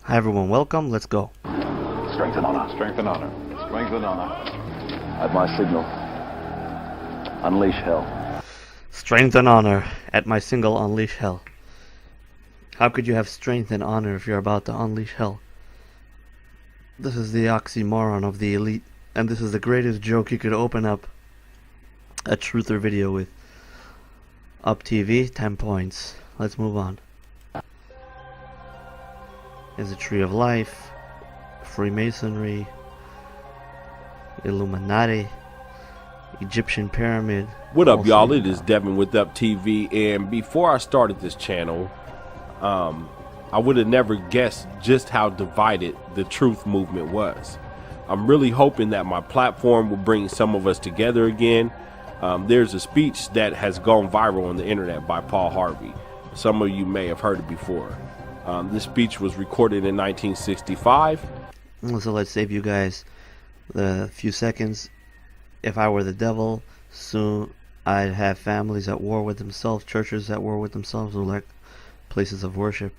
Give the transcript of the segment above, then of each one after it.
Hi everyone, welcome, let's go. Strength and honor. Strength and honor. Strength and honor. At my signal, unleash hell. Strength and honor, at my single unleash hell. How could you have strength and honor if you're about to unleash hell? This is the oxymoron of the elite, and this is the greatest joke you could open up a truther video with. UPTV, 10 points. Let's move on. Is a tree of life, Freemasonry, Illuminati, Egyptian pyramid. What up, y'all? It is Devin with UPTV, and before I started this channel, I would have never guessed just how divided the truth movement was. I'm really hoping that my platform will bring some of us together again. There's a speech that has gone viral on the internet by Paul Harvey. Some of you may have heard it before. This speech was recorded in 1965. So let's save you guys the few seconds. If I were the devil, soon I'd have families at war with themselves, churches at war with themselves, or like places of worship,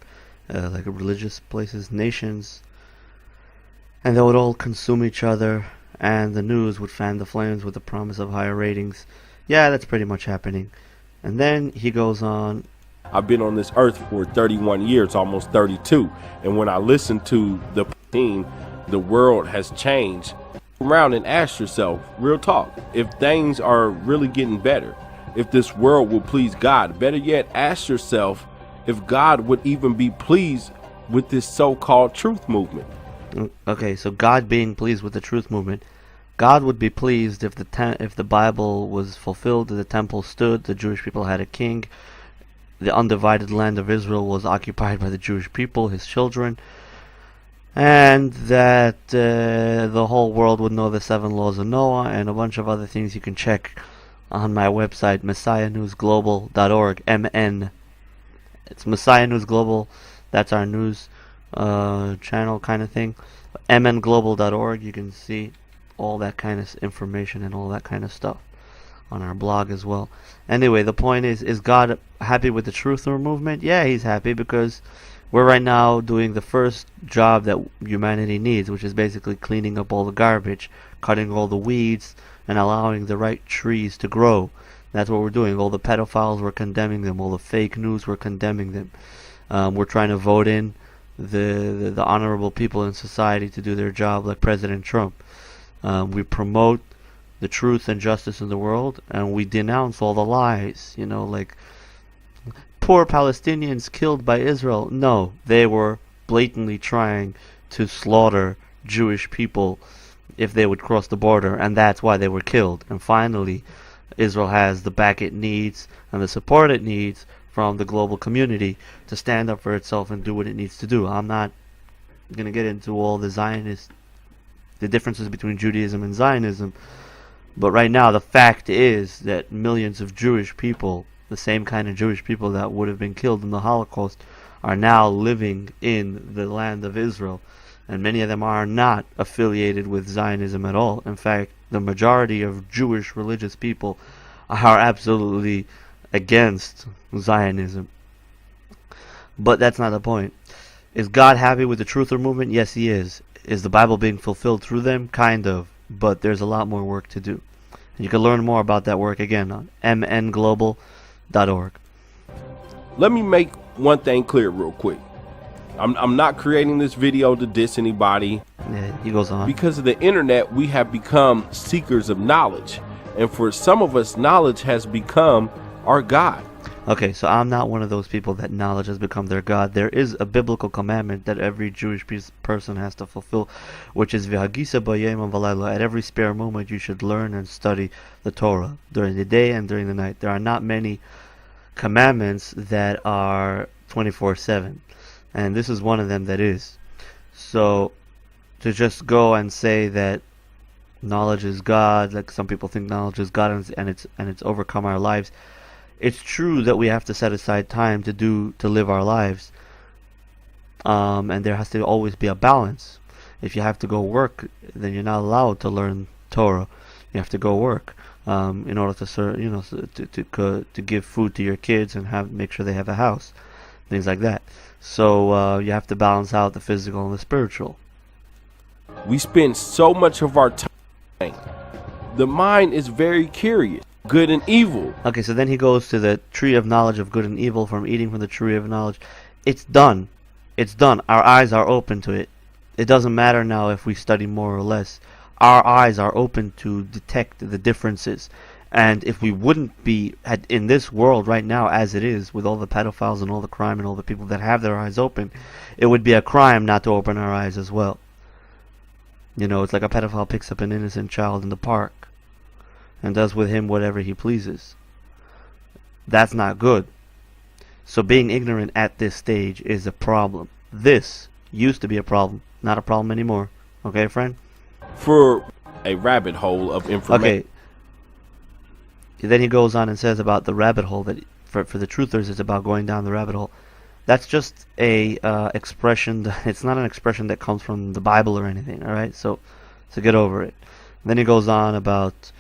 like religious places, nations, and they would all consume each other, and the news would fan the flames with the promise of higher ratings. Yeah, that's pretty much happening. And then he goes on. I've been on this earth for 31 years, almost 32, and when I listen to the team, the world has changed. Around and ask yourself, real talk, if things are really getting better, if this world will please God. Better yet, ask yourself if God would even be pleased with this so-called truth movement. Okay, so God being pleased with the truth movement. God would be pleased if the Bible was fulfilled, the temple stood, the Jewish people had a king, the undivided land of Israel was occupied by the Jewish people, his children, and that the whole world would know the 7 laws of Noah and a bunch of other things you can check on my website, messiahnewsglobal.org, MN. It's Messiah News Global, that's our news channel kind of thing. mnglobal.org, you can see all that kind of information and all that kind of stuff on our blog as well. Anyway, the point is God happy with the truther movement? Yeah, he's happy because we're right now doing the first job that humanity needs, which is basically cleaning up all the garbage, cutting all the weeds, and allowing the right trees to grow. That's what we're doing. All the pedophiles, we're condemning them. All the fake news, we're condemning them. We're trying to vote in the honorable people in society to do their job, like President Trump. We promote the truth and justice in the world, and we denounce all the lies, like poor Palestinians killed by Israel. No, they were blatantly trying to slaughter Jewish people if they would cross the border, and that's why they were killed. And finally, Israel has the back it needs and the support it needs from the global community to stand up for itself and do what it needs to do. I'm not going to get into all the differences between Judaism and Zionism, but right now the fact is that millions of Jewish people, the same kind of Jewish people that would have been killed in the Holocaust, are now living in the land of Israel, and many of them are not affiliated with Zionism at all. In fact, the majority of Jewish religious people are absolutely against Zionism. But that's not the point. Is God happy with the truther movement? Yes, he is. Is the Bible being fulfilled through them? Kind of. But there's a lot more work to do. And you can learn more about that work again on mnglobal.org. Let me make one thing clear real quick. I'm not creating this video to diss anybody. Yeah, he goes on. Because of the internet, we have become seekers of knowledge. And for some of us, knowledge has become our God. Okay, so I'm not one of those people that knowledge has become their God. There is a biblical commandment that every Jewish person has to fulfill, which is v'hagisa b'yom v'layla. At every spare moment, you should learn and study the Torah during the day and during the night. There are not many commandments that are 24/7, and this is one of them that is. So to just go and say that knowledge is God, like some people think knowledge is God and it's overcome our lives. It's true that we have to set aside time to live our lives, and there has to always be a balance. If you have to go work, then you're not allowed to learn Torah. You have to go work in order to serve, to give food to your kids and make sure they have a house. things like that. So you have to balance out the physical and the spiritual. We spend so much of our time. The mind is very curious, good and evil. Okay, so then he goes to the tree of knowledge of good and evil, from eating from the tree of knowledge. It's done. It's done. Our eyes are open to it. It doesn't matter now if we study more or less. Our eyes are open to detect the differences. And if we wouldn't be in this world right now as it is, with all the pedophiles and all the crime and all the people that have their eyes open, it would be a crime not to open our eyes as well. You know, it's like a pedophile picks up an innocent child in the park and does with him whatever he pleases. That's not good. So being ignorant at this stage is a problem. This used to be a problem, not a problem anymore. Okay, friend? For a rabbit hole of information. Okay. Then he goes on and says about the rabbit hole, that for the truthers it's about going down the rabbit hole. That's just a expression. It's not an expression that comes from the Bible or anything. All right, so get over it. Then he goes on about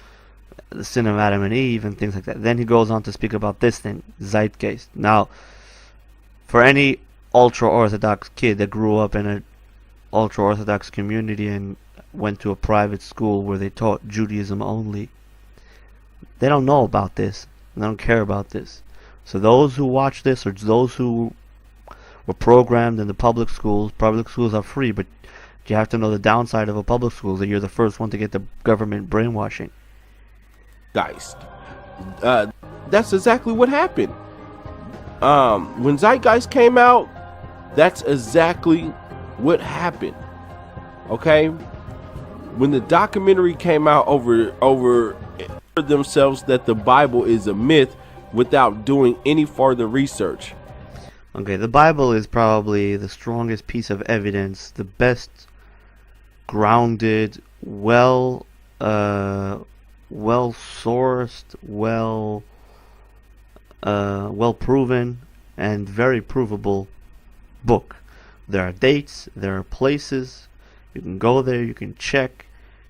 the sin of Adam and Eve and things like that. Then he goes on to speak about this thing, zeitgeist. Now, for any ultra-Orthodox kid that grew up in an ultra-Orthodox community and went to a private school where they taught Judaism only, they don't know about this. They don't care about this. So those who watch this, or those who were programmed in the public schools are free, but you have to know the downside of a public school, that you're the first one to get the government brainwashing. Zeitgeist. That's exactly what happened. When Zeitgeist came out, that's exactly what happened. Okay? When the documentary came out over themselves that the Bible is a myth without doing any further research. Okay, the Bible is probably the strongest piece of evidence, the best grounded, well sourced, well proven, and very provable book. There are dates, there are places. You can go there, you can check.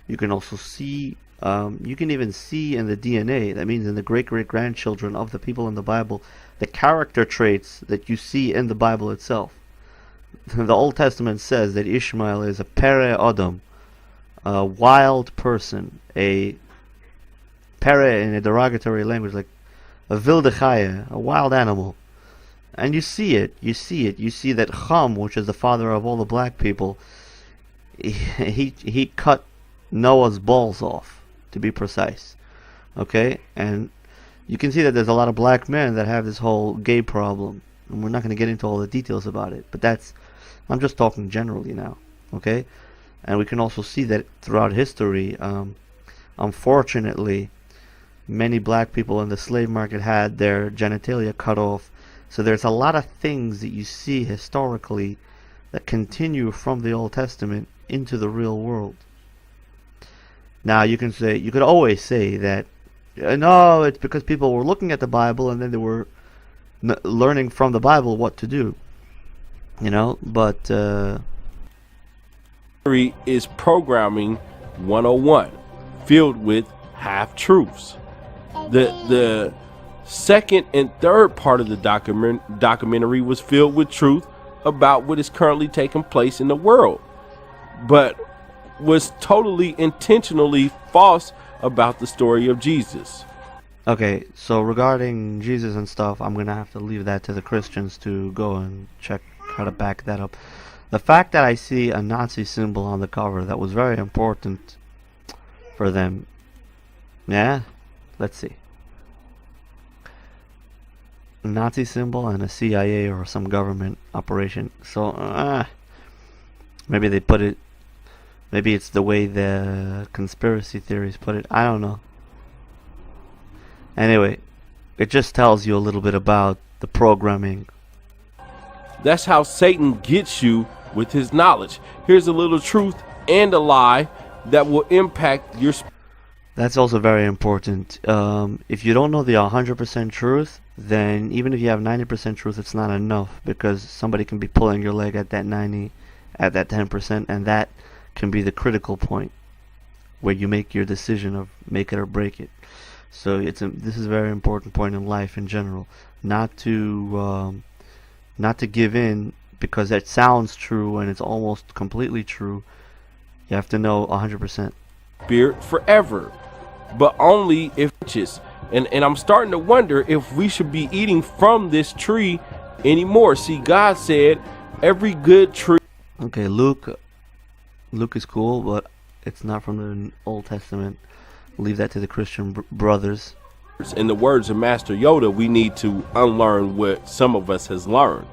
You can also see, you can even see in the DNA, that means in the great-great-grandchildren of the people in the Bible, the character traits that you see in the Bible itself. The Old Testament says that Ishmael is a pere Adam, a wild person, a pere in a derogatory language, like a wilde chaya, a wild animal. And you see it. You see that Ham, which is the father of all the black people, he cut Noah's balls off, to be precise. Okay? And you can see that there's a lot of black men that have this whole gay problem. And we're not going to get into all the details about it. But I'm just talking generally now. Okay? And we can also see that throughout history, unfortunately, many black people in the slave market had their genitalia cut off. So there's a lot of things that you see historically that continue from the Old Testament into the real world. Now you could always say that no, it's because people were looking at the Bible and then they were learning from the Bible what to do. You know, but is programming 101, filled with half-truths. The second and third part of the documentary was filled with truth about what is currently taking place in the world, but was totally intentionally false about the story of Jesus. Okay, so regarding Jesus and stuff, I'm going to have to leave that to the Christians to go and check how to back that up. The fact that I see a Nazi symbol on the cover, that was very important for them. Yeah? Let's see. A Nazi symbol and a CIA or some government operation. So, maybe they put it, maybe it's the way the conspiracy theories put it. I don't know. Anyway, it just tells you a little bit about the programming. That's how Satan gets you with his knowledge. Here's a little truth and a lie that will impact your That's also very important. If you don't know the 100% truth, then even if you have 90% truth, it's not enough, because somebody can be pulling your leg at that 90, at that 10%, and that can be the critical point where you make your decision of make it or break it. So this is a very important point in life in general, not to not to give in because it sounds true and it's almost completely true. You have to know 100%. Spirit forever, but only if it's. And I'm starting to wonder if we should be eating from this tree anymore. See, God said every good tree. Okay, Luke is cool, but it's not from the Old Testament. Leave that to the Christian brothers. In the words of Master Yoda, we need to unlearn what some of us has learned,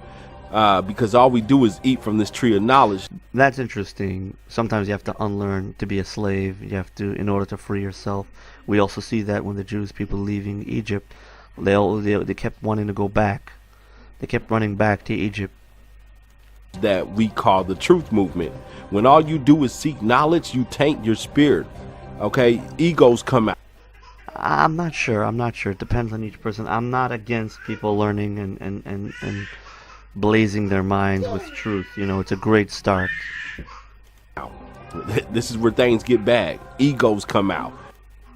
because all we do is eat from this tree of knowledge. That's interesting. Sometimes you have to unlearn to be a slave. You have to, in order to free yourself. We also see that when the Jewish people leaving Egypt, they kept wanting to go back. They kept running back to Egypt. That we call the truth movement. When all you do is seek knowledge, you taint your spirit. Okay, egos come out. I'm not sure. It depends on each person. I'm not against people learning and blazing their minds with truth. You know, it's a great start. This is where things get bad. Egos come out.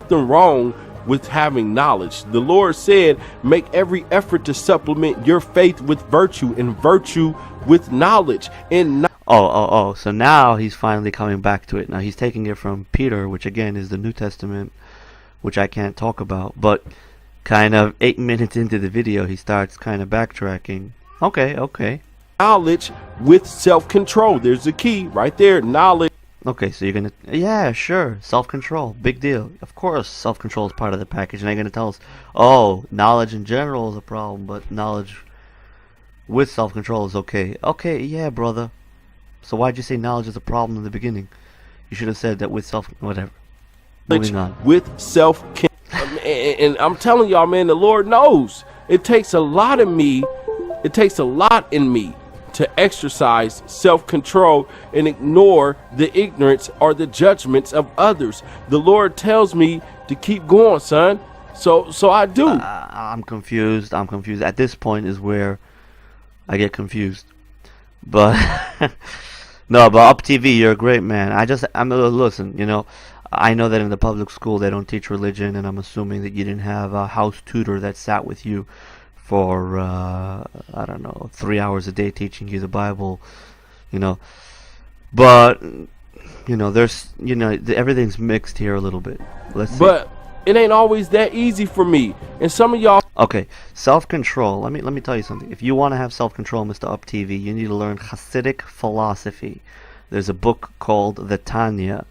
Nothing wrong with having knowledge. The Lord said, make every effort to supplement your faith with virtue and virtue with knowledge. And so now he's finally coming back to it. Now he's taking it from Peter, which again is the New Testament, which I can't talk about, but kind of 8 minutes into the video he starts kind of backtracking. Okay. Knowledge with self-control. There's the key right there. Knowledge. Okay, so you're gonna, yeah, sure, self-control, big deal. Of course, self-control is part of the package, and they're gonna tell us, oh, knowledge in general is a problem, but knowledge with self-control is okay. Okay, yeah, brother. So why'd you say knowledge is a problem in the beginning? You should have said that with whatever. Moving on. With and I'm telling y'all, man, the Lord knows. It takes a lot of me. It takes a lot in me to exercise self-control and ignore the ignorance or the judgments of others. The Lord tells me to keep going, son. So I do. I'm confused. At this point is where I get confused. But no, but UPTV, you're a great man. Listen, you know, I know that in the public school they don't teach religion, and I'm assuming that you didn't have a house tutor that sat with you for, 3 hours a day teaching you the Bible, you know. But, you know, everything's mixed here a little bit. Let's see. But it ain't always that easy for me. And some of y'all... Okay, self-control. Let me tell you something. If you want to have self-control, Mr. UPTV, you need to learn Hasidic philosophy. There's a book called the Tanya,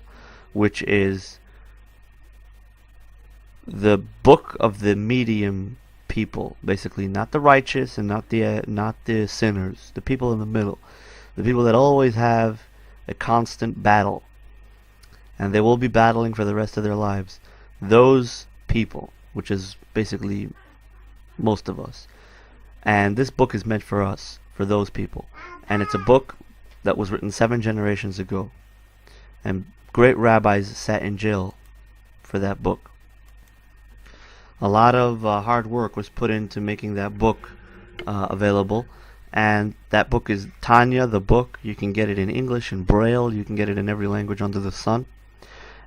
which is the book of the medium people, basically, not the righteous and not the sinners, the people in the middle, the people that always have a constant battle, and they will be battling for the rest of their lives. Those people, which is basically most of us, and this book is meant for us, for those people, and it's a book that was written 7 generations ago, and great rabbis sat in jail for that book. A lot of hard work was put into making that book available, and that book is Tanya, the book. You can get it in English and Braille. You can get it in every language under the sun.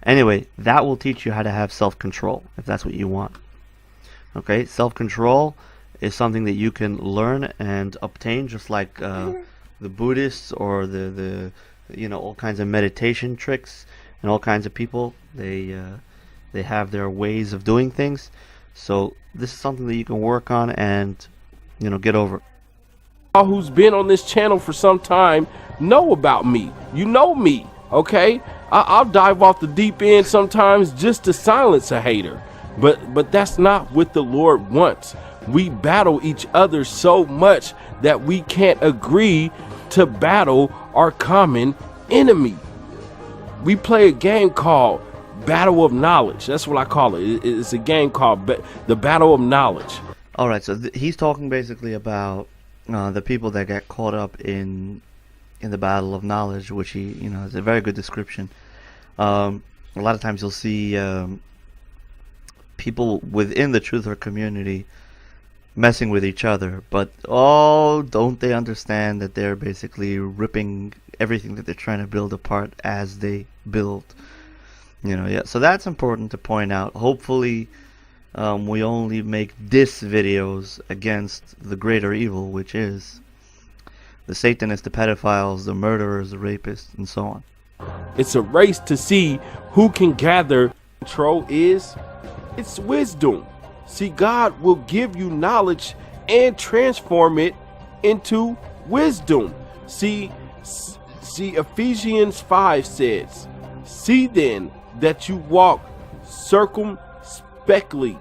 Anyway, that will teach you how to have self-control, if that's what you want. Okay, self-control is something that you can learn and obtain, just like the Buddhists or the all kinds of meditation tricks, and all kinds of people. They have their ways of doing things. So this is something that you can work on and, get over. Who's been on this channel for some time know about me. You know me, okay? I'll dive off the deep end sometimes just to silence a hater. But that's not what the Lord wants. We battle each other so much that we can't agree to battle our common enemy. We play a game called Battle of Knowledge. That's what I call it. It's a game called the Battle of Knowledge. All right, so he's talking basically about the people that got caught up in the Battle of Knowledge, which is a very good description. A lot of times you'll see people within the truther community messing with each other, but don't they understand that they're basically ripping everything that they're trying to build apart as they build. So that's important to point out. Hopefully we only make diss videos against the greater evil, which is the Satanists, the pedophiles, the murderers, the rapists, and so on. It's a race to see who can gather. Control is, it's wisdom. See, God will give you knowledge and transform it into wisdom. See, Ephesians 5 says, see then that you walk circumspectly,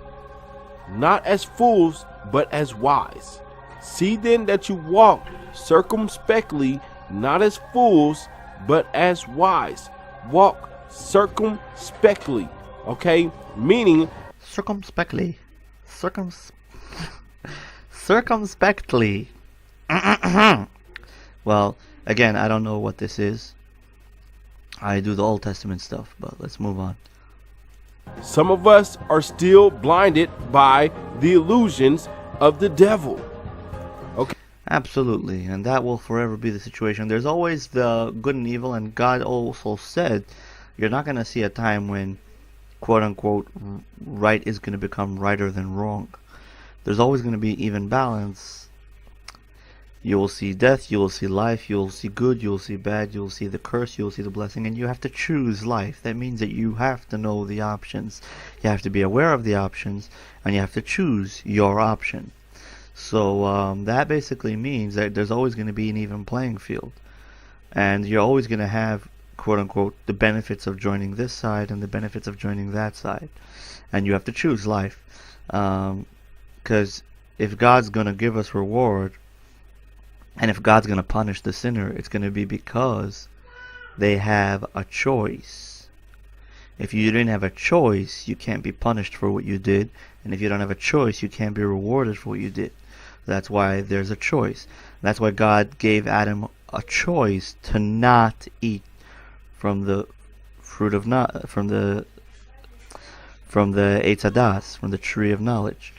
not as fools, but as wise. See then that you walk circumspectly, not as fools, but as wise. Walk circumspectly, okay? Meaning Circumspectly. Circumspectly. Well, again, I don't know what this is. I do the Old Testament stuff, but let's move on. some of us are still blinded by the illusions of the devil. Absolutely, and that will forever be the situation. There's always the good and evil, and God also said you're not going to see a time when, quote-unquote, right is going to become righter than wrong. There's always going to be even balance. You will see death, you will see life, you will see good, you will see bad, you will see the curse, you will see the blessing, and you have to choose life. That means that you have to know the options. You have to be aware of the options, and you have to choose your option. So that basically means that there's always going to be an even playing field. And you're always going to have, quote-unquote, the benefits of joining this side and the benefits of joining that side. And you have to choose life. Because if God's going to give us reward, and if God's going to punish the sinner, it's going to be because they have a choice. If you didn't have a choice, you can't be punished for what you did. And if you don't have a choice, you can't be rewarded for what you did. That's why there's a choice. That's why God gave Adam a choice to not eat from the fruit of from the Eitz Hadas, from the tree of knowledge.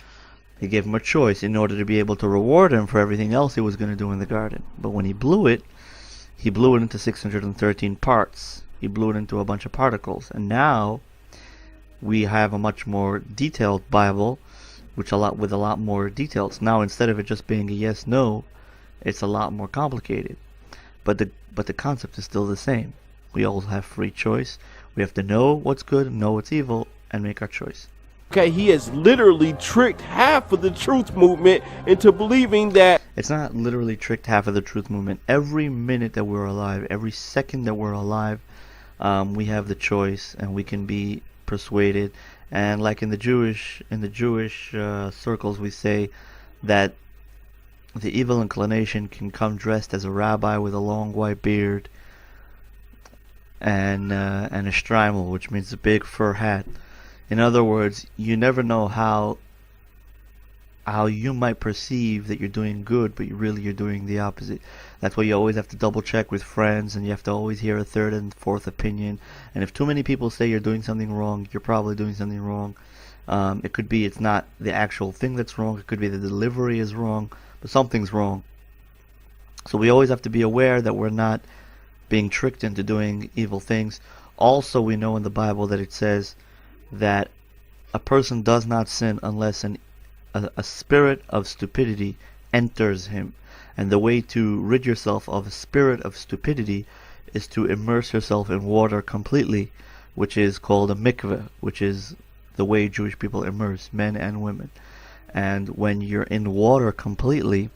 He gave him a choice in order to be able to reward him for everything else he was going to do in the garden. But when he blew it into 613 parts. He blew it into a bunch of particles. And now we have a much more detailed Bible, with a lot more details. Now instead of it just being a yes no, it's a lot more complicated. But the concept is still the same. We all have free choice. We have to know what's good, know what's evil, and make our choice. Okay, he has literally tricked half of the truth movement into believing that... It's not literally tricked half of the truth movement. Every minute that we're alive, every second that we're alive, we have the choice, and we can be persuaded. And like in the Jewish circles, we say that the evil inclination can come dressed as a rabbi with a long white beard and a shtreimel, which means a big fur hat. In other words, you never know how you might perceive that you're doing good, but you're doing the opposite. That's why you always have to double check with friends, and you have to always hear a third and fourth opinion. And if too many people say you're doing something wrong, you're probably doing something wrong. It could be it's not the actual thing that's wrong. It could be the delivery is wrong, but something's wrong. So we always have to be aware that we're not being tricked into doing evil things. Also, we know in the Bible that it says that a person does not sin unless a spirit of stupidity enters him. And the way to rid yourself of a spirit of stupidity is to immerse yourself in water completely, which is called a mikveh, which is the way Jewish people immerse, men and women. And when you're in water completely,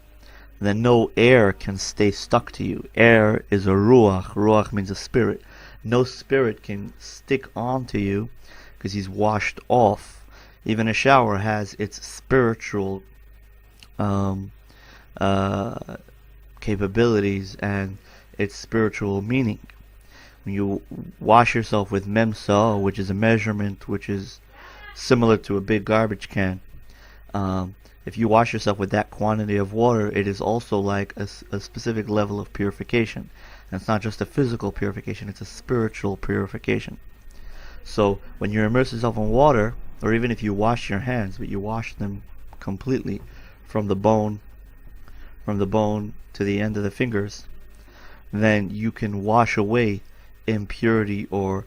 then no air can stay stuck to you. Air is a ruach. Ruach means a spirit. No spirit can stick onto you because he's washed off. Even a shower has its spiritual capabilities and its spiritual meaning. When you wash yourself with memsa, which is a measurement which is similar to a big garbage can, if you wash yourself with that quantity of water, it is also like a specific level of purification. And it's not just a physical purification, it's a spiritual purification. So when you immerse yourself in water, or even if you wash your hands, but you wash them completely from the bone to the end of the fingers, then you can wash away impurity or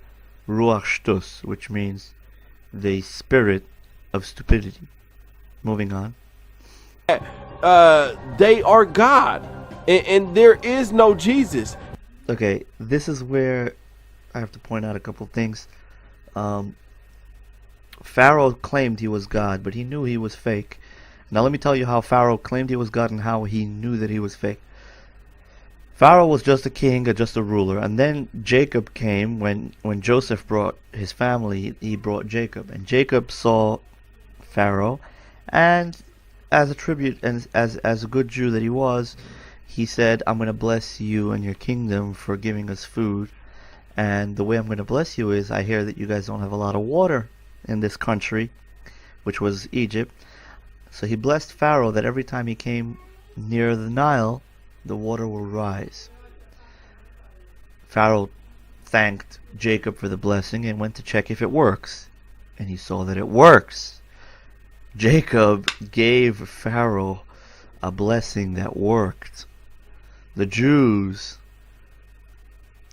ruach shtus, which means the spirit of stupidity. Moving on. They are God. And there is no Jesus. Okay, this is where I have to point out a couple things. Pharaoh claimed he was God, but he knew he was fake. Now let me tell you how Pharaoh claimed he was God and how he knew that he was fake. Pharaoh was just a king or just a ruler, and then Jacob came. When Joseph brought his family, he brought Jacob, and Jacob saw Pharaoh, and as a tribute and as a good Jew that he was, he said, I'm going to bless you and your kingdom for giving us food, and the way I'm going to bless you is, I hear that you guys don't have a lot of water in this country, which was Egypt. So he blessed Pharaoh that every time he came near the Nile, the water will rise. Pharaoh thanked Jacob for the blessing and went to check if it works. And he saw that it works. Jacob gave Pharaoh a blessing that worked. The Jews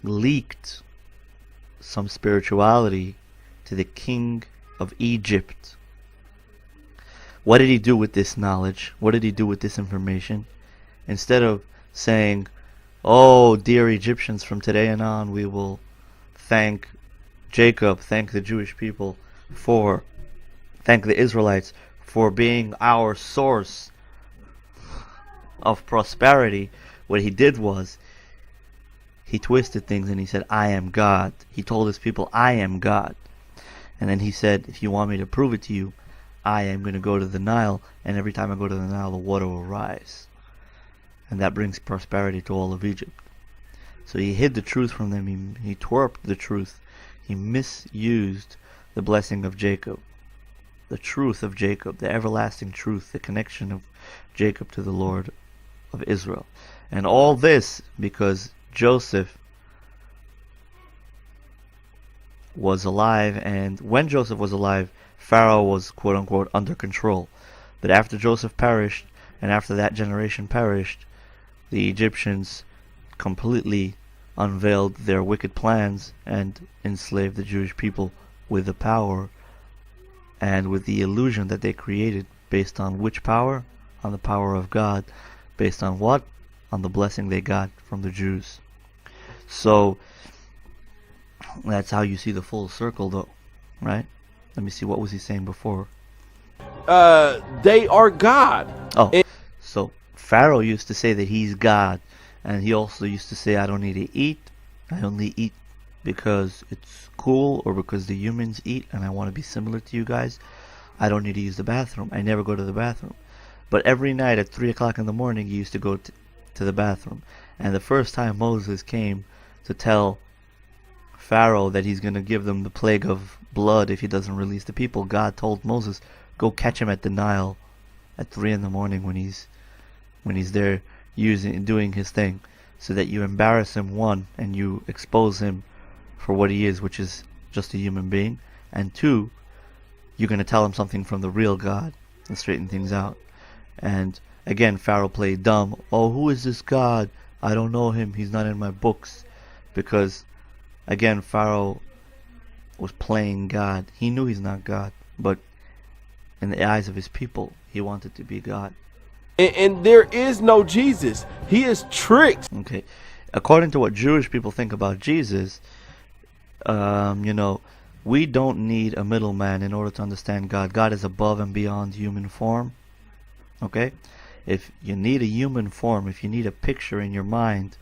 leaked some spirituality to the king of Egypt. What did he do with this knowledge? What did he do with this information? Instead of saying, oh, dear Egyptians, from today and on we will thank Jacob, thank the Jewish people thank the Israelites for being our source of prosperity, what he did was, he twisted things and he said, I am God. He told his people, I am God. And then he said, if you want me to prove it to you, I am going to go to the Nile, and every time I go to the Nile, the water will rise. And that brings prosperity to all of Egypt. So he hid the truth from them. He twerped the truth. He misused the blessing of Jacob, the truth of Jacob, the everlasting truth, the connection of Jacob to the Lord of Israel. And all this because Joseph was alive, and when Joseph was alive, Pharaoh was quote-unquote under control. But after Joseph perished, and after that generation perished, the Egyptians completely unveiled their wicked plans and enslaved the Jewish people with the power and with the illusion that they created based on which power? On the power of God. Based on what? On the blessing they got from the Jews. So that's how you see the full circle, though, right? Let me see, what was he saying before? They are God. Oh, so Pharaoh used to say that he's God, and he also used to say, I don't need to eat. I only eat because it's cool or because the humans eat and I want to be similar to you guys. I don't need to use the bathroom. I never go to the bathroom. But every night at 3 o'clock in the morning, he used to go to the bathroom. And the first time Moses came to tell Pharaoh that he's going to give them the plague of blood if he doesn't release the people, God told Moses, go catch him at the Nile at 3 in the morning when he's there doing his thing, so that you embarrass him, one, and you expose him for what he is, which is just a human being, and two, you're going to tell him something from the real God and straighten things out. And again, Pharaoh played dumb. Oh, who is this God? I don't know him. He's not in my books. Because, again, Pharaoh was playing God. He knew he's not God, but in the eyes of his people, he wanted to be God. And there is no Jesus. He is tricked. Okay. According to what Jewish people think about Jesus, we don't need a middleman in order to understand God. God is above and beyond human form. Okay? If you need a human form, if you need a picture in your mind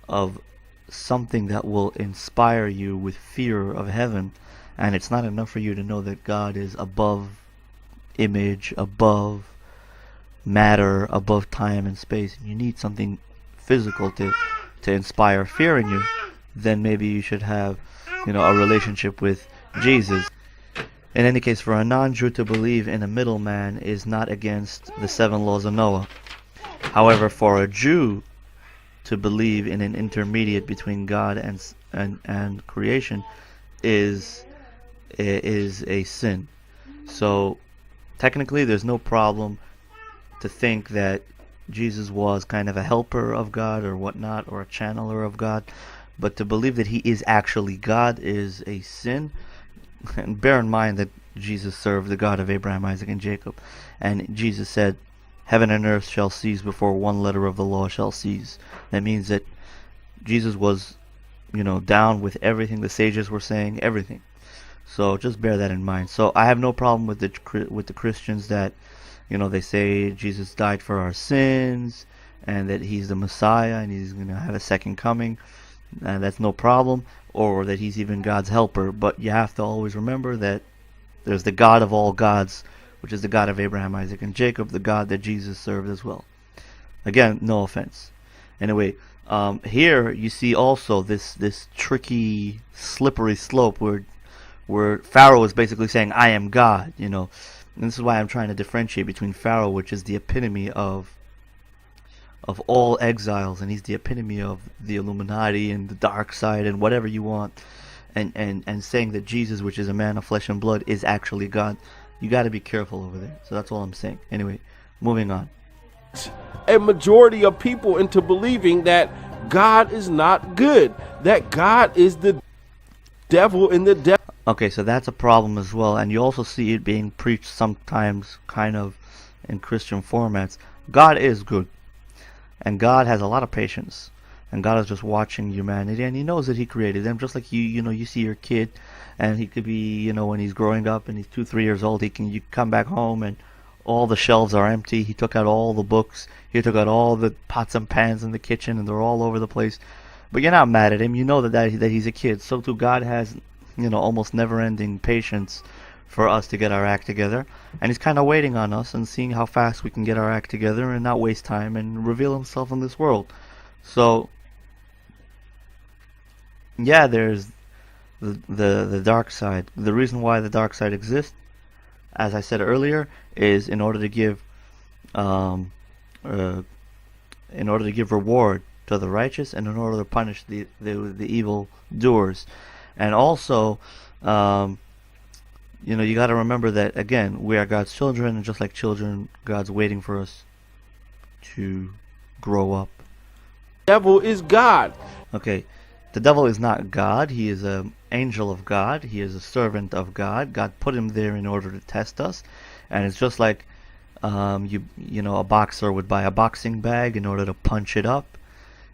of something that will inspire you with fear of heaven, and it's not enough for you to know that God is above image, above matter, above time and space, and you need something physical to inspire fear in you, then maybe you should have a relationship with Jesus. In any case, for a non-Jew to believe in a middleman is not against the 7 laws of Noah. However, for a Jew to believe in an intermediate between God and creation is a sin. So technically there's no problem to think that Jesus was kind of a helper of God or whatnot, or a channeler of God, but to believe that he is actually God is a sin. And bear in mind that Jesus served the God of Abraham, Isaac, and Jacob, and Jesus said, heaven and earth shall cease before one letter of the law shall cease. That means that Jesus was, down with everything the sages were saying, everything. So just bear that in mind. So I have no problem with the Christians that, they say Jesus died for our sins and that he's the Messiah and he's going to have a second coming. And that's no problem. Or that he's even God's helper. But you have to always remember that there's the God of all gods, which is the God of Abraham, Isaac, and Jacob, the God that Jesus served as well. Again, no offense. Anyway, here you see also this tricky, slippery slope where Pharaoh is basically saying, I am God, And this is why I'm trying to differentiate between Pharaoh, which is the epitome of all exiles, and he's the epitome of the Illuminati and the dark side and whatever you want, and saying that Jesus, which is a man of flesh and blood, is actually God. You got to be careful over there. So that's all I'm saying. Anyway, moving on. A majority of people into believing that God is not good, that God is the devil in the devil. Okay, so that's a problem as well, and you also see it being preached sometimes kind of in Christian formats. God is good, and God has a lot of patience, and God is just watching humanity, and he knows that he created them, just like you see your kid, and he could be, when he's growing up and he's 2-3 years old, you come back home and all the shelves are empty. He took out all the books, he took out all the pots and pans in the kitchen, and they're all over the place. But you're not mad at him. You know that he's a kid. So too, God has, almost never-ending patience for us to get our act together. And he's kind of waiting on us and seeing how fast we can get our act together and not waste time and reveal himself in this world. So, yeah, there's the dark side. The reason why the dark side exists, as I said earlier, is in order to give reward to the righteous, and in order to punish the evil doers. And also, you got to remember that, again, we are God's children, and just like children, God's waiting for us to grow up. Devil is God. Okay, the devil is not God. He is an angel of God. He is a servant of God. God put him there in order to test us. And it's just like a boxer would buy a boxing bag in order to punch it up,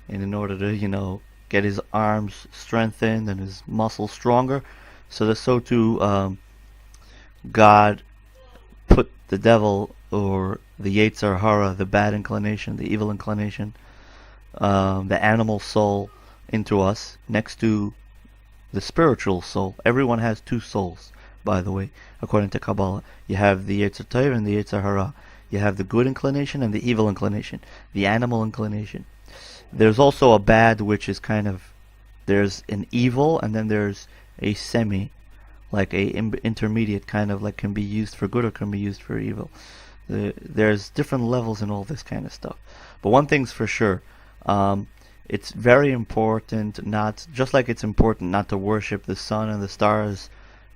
and in order to get his arms strengthened and his muscles stronger. So too God put the devil, or the Yetzer Hara, the bad inclination, the evil inclination, the animal soul, into us next to the spiritual soul. Everyone has two souls, by the way, according to Kabbalah. You have the Yetzer Tov and the Yetzer Hara. You have the good inclination and the evil inclination, the animal inclination. There's also a bad, which is there's an evil, and then there's a semi, like a intermediate, kind of like can be used for good or can be used for evil. There's different levels in all this kind of stuff. But one thing's for sure, it's very important, just like it's important not to worship the sun and the stars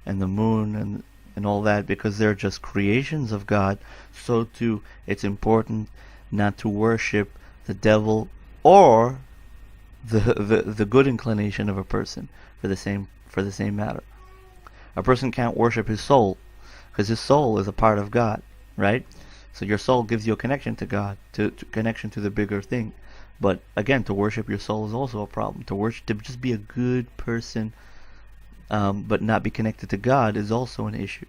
and the moon and all that, because they're just creations of God. So too, it's important not to worship the devil or the good inclination of a person for the same matter. A person can't worship his soul, because his soul is a part of God, right? So your soul gives you a connection to God, to connection to the bigger thing. But again, to worship your soul is also a problem. To just be a good person, but not be connected to God, is also an issue.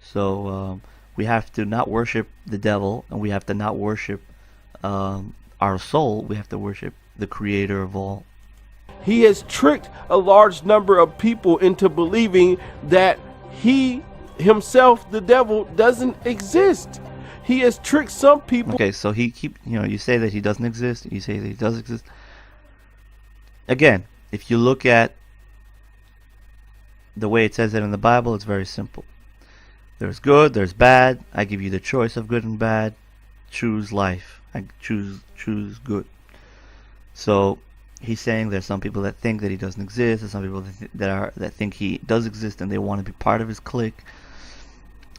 So we have to not worship the devil, and we have to not worship our soul. We have to worship the Creator of all. He has tricked a large number of people into believing that he himself, the devil, doesn't exist. He has tricked some people. Okay, so you say that he doesn't exist, you say that he does exist. Again, if you look at the way it says it in the Bible, it's very simple. There's good, there's bad. I give you the choice of good and bad. Choose life. I choose good. So he's saying there's some people that think that he doesn't exist. There's some people that think he does exist, and they want to be part of his clique.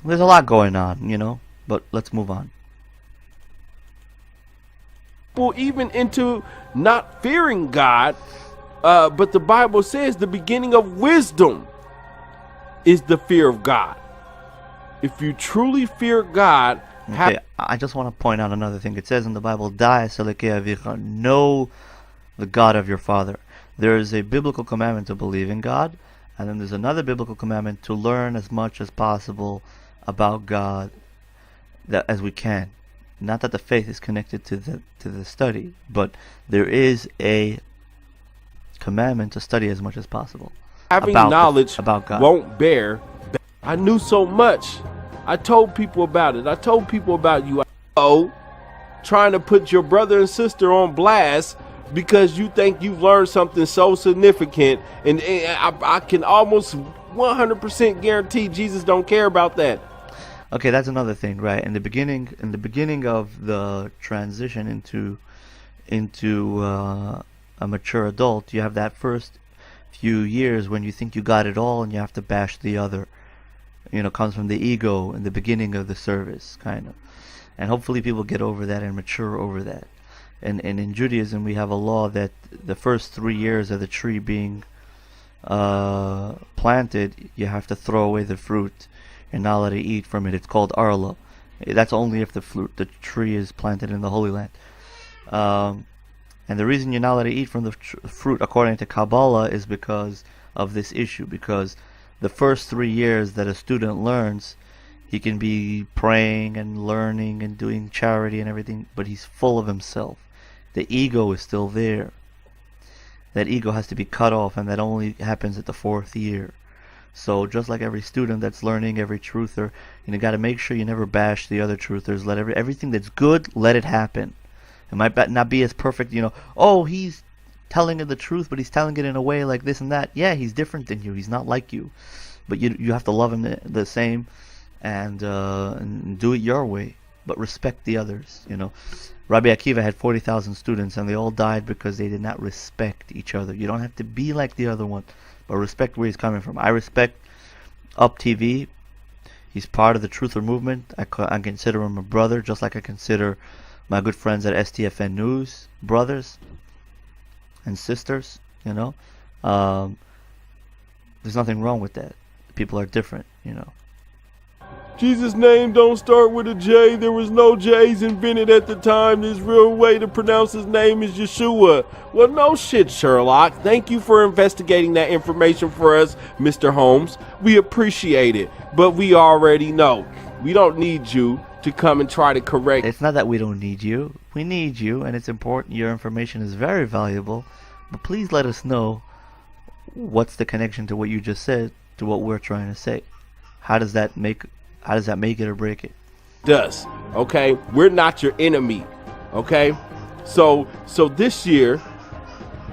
There's a lot going on, but let's move on. Well, even into not fearing God, but the Bible says the beginning of wisdom is the fear of God. If you truly fear God, Okay, I just want to point out another thing. It says in the Bible, "Da es Elokei avicha," know the God of your father. There is a biblical commandment to believe in God, and then there's another biblical commandment to learn as much as possible about God as we can. Not that the faith is connected to the study, but there is a commandment to study as much as possible. Having about knowledge about God won't bear. I knew so much. I told people about it. I told people about you. Trying to put your brother and sister on blast because you think you've learned something so significant, and I can almost 100% guarantee Jesus don't care about that. Okay, that's another thing, right? In the beginning of the transition into a mature adult, you have that first few years when you think you got it all and you have to bash the other. Comes from the ego in the beginning of the service, kind of. And hopefully people get over that and mature over that. And in Judaism, we have a law that the first 3 years of the tree being planted, you have to throw away the fruit and not allowed to eat from it. It's called arla. That's only if the tree is planted in the Holy Land. And the reason you're not allowed to eat from the fruit, according to Kabbalah, is because of this issue. Because the first 3 years that a student learns, he can be praying and learning and doing charity and everything, but he's full of himself. The ego is still there. That ego has to be cut off, and that only happens at the 4th year. So just like every student that's learning, every truther, you got to make sure you never bash the other truthers. Let everything that's good, let it happen. It might not be as perfect, he's telling it the truth, but he's telling it in a way like this and that. Yeah, he's different than you. He's not like you. But you have to love him the same and do it your way. But respect the others, Rabbi Akiva had 40,000 students, and they all died because they did not respect each other. You don't have to be like the other one, but respect where he's coming from. I respect UPTV. He's part of the Truther movement. I consider him a brother, just like I consider my good friends at STFN News brothers and sisters. There's nothing wrong with that. People are different, Jesus' name don't start with a J. There was no J's invented at the time. His real way to pronounce his name is Yeshua. Well, no shit, Sherlock. Thank you for investigating that information for us, Mr. Holmes. We appreciate it, but we already know. We don't need you to come and try to correct. It's not that we don't need you. We need you, and it's important. Your information is very valuable, but please let us know what's the connection to what you just said to what we're trying to say. How does that make it or break it? Does, okay? We're not your enemy, okay? So this year,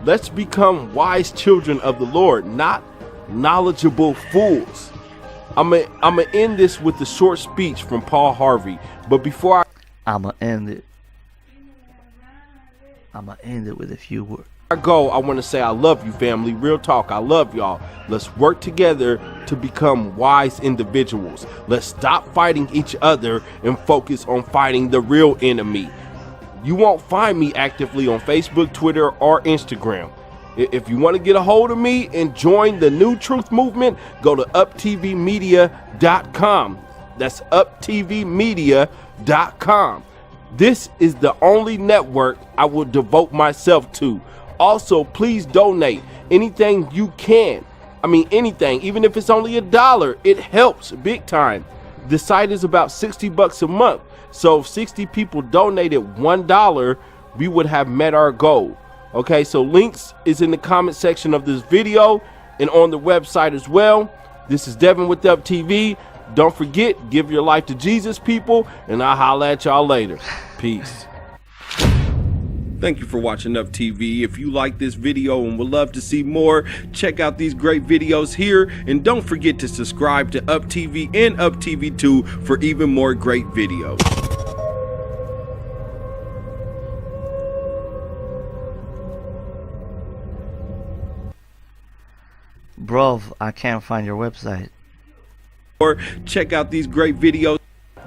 let's become wise children of the Lord, not knowledgeable fools. I'm gonna end this with a short speech from Paul Harvey, but before I'm gonna end it with a few words. I go, I want to say I love you, family. Real talk, I love y'all. Let's work together to become wise individuals. Let's stop fighting each other and focus on fighting the real enemy. You won't find me actively on Facebook, Twitter, or Instagram. If you want to get a hold of me and join the New Truth Movement, go to uptvmedia.com. That's uptvmedia.com. This is the only network I will devote myself to. Also, please donate anything you can. I mean, anything, even if it's only $1, it helps big time. The site is about $60 a month. So if 60 people donated $1, we would have met our goal. Okay, so links is in the comment section of this video and on the website as well. This is Devin with UPTV. Don't forget, give your life to Jesus, people, and I'll holla at y'all later. Peace. Thank you for watching UPTV. If you like this video and would love to see more, check out these great videos here. And don't forget to subscribe to UPTV and UPTV2 for even more great videos. Bro, I can't find your website. Or check out these great videos.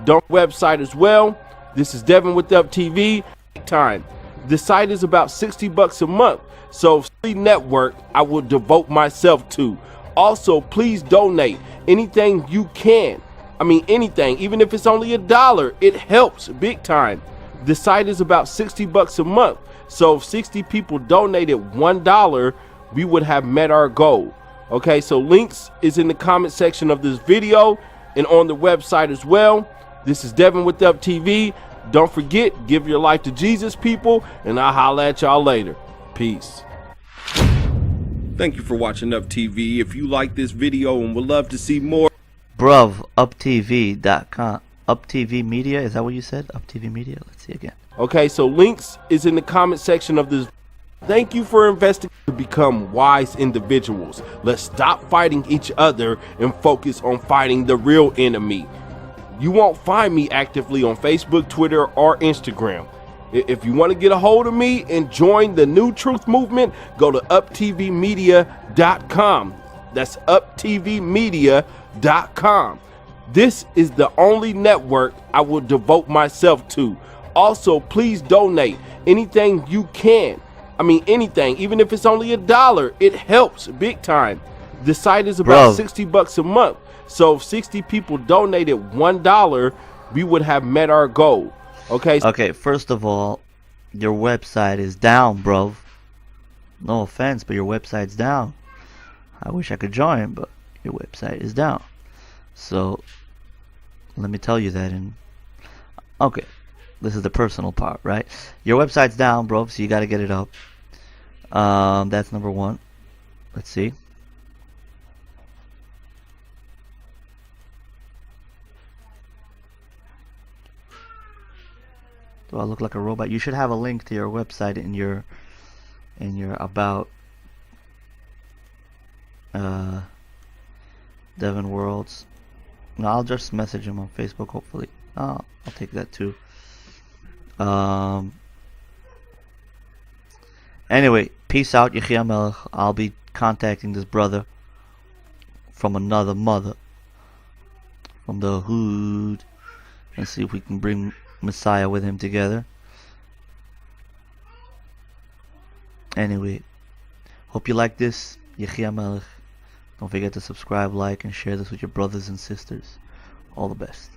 Don't website as well. This is Devin with UPTV. Time. The site is about $60 a month, so free network I will devote myself to. Also, please donate anything you can. I mean, anything, even if it's only $1, it helps big time. The site is about $60 a month. So if 60 people donated $1, we would have met our goal. Okay, so links is in the comment section of this video and on the website as well. This is Devin with UPTV. Don't forget, give your life to Jesus, people, and I'll holla at y'all later. Peace. Thank you for watching UPTV. If you like this video and would love to see more, Bruv, UPTV.com. UPTV Media, is that what you said? UPTV Media? Let's see again. okay, so links is in the comment section of this. Thank you for investing to become wise individuals. Let's stop fighting each other and focus on fighting the real enemy. You won't find me actively on Facebook, Twitter, or Instagram. If you want to get a hold of me and join the new truth movement, go to uptvmedia.com. That's uptvmedia.com. This is the only network I will devote myself to. Also, please donate anything you can. I mean, anything, even if it's only $1, it helps big time. The site is about $60 a month. So if 60 people donated $1, we would have met our goal. Okay. Okay, first of all, your website is down, bro. No offense, but your website's down. I wish I could join, but your website is down. So let me tell you that. Okay, this is the personal part, right? Your website's down, bro, so you got to get it up. That's number one. Let's see. Do I look like a robot? You should have a link to your website in your about Devin Worlds. No, I'll just message him on Facebook, hopefully. I'll take that too. Anyway, peace out, Yechia Melech. I'll be contacting this brother from another mother, from the hood, and see if we can bring Messiah with him together. Anyway, hope you like this. Yechia Melech. Don't forget to subscribe, like, and share this with your brothers and sisters. All the best.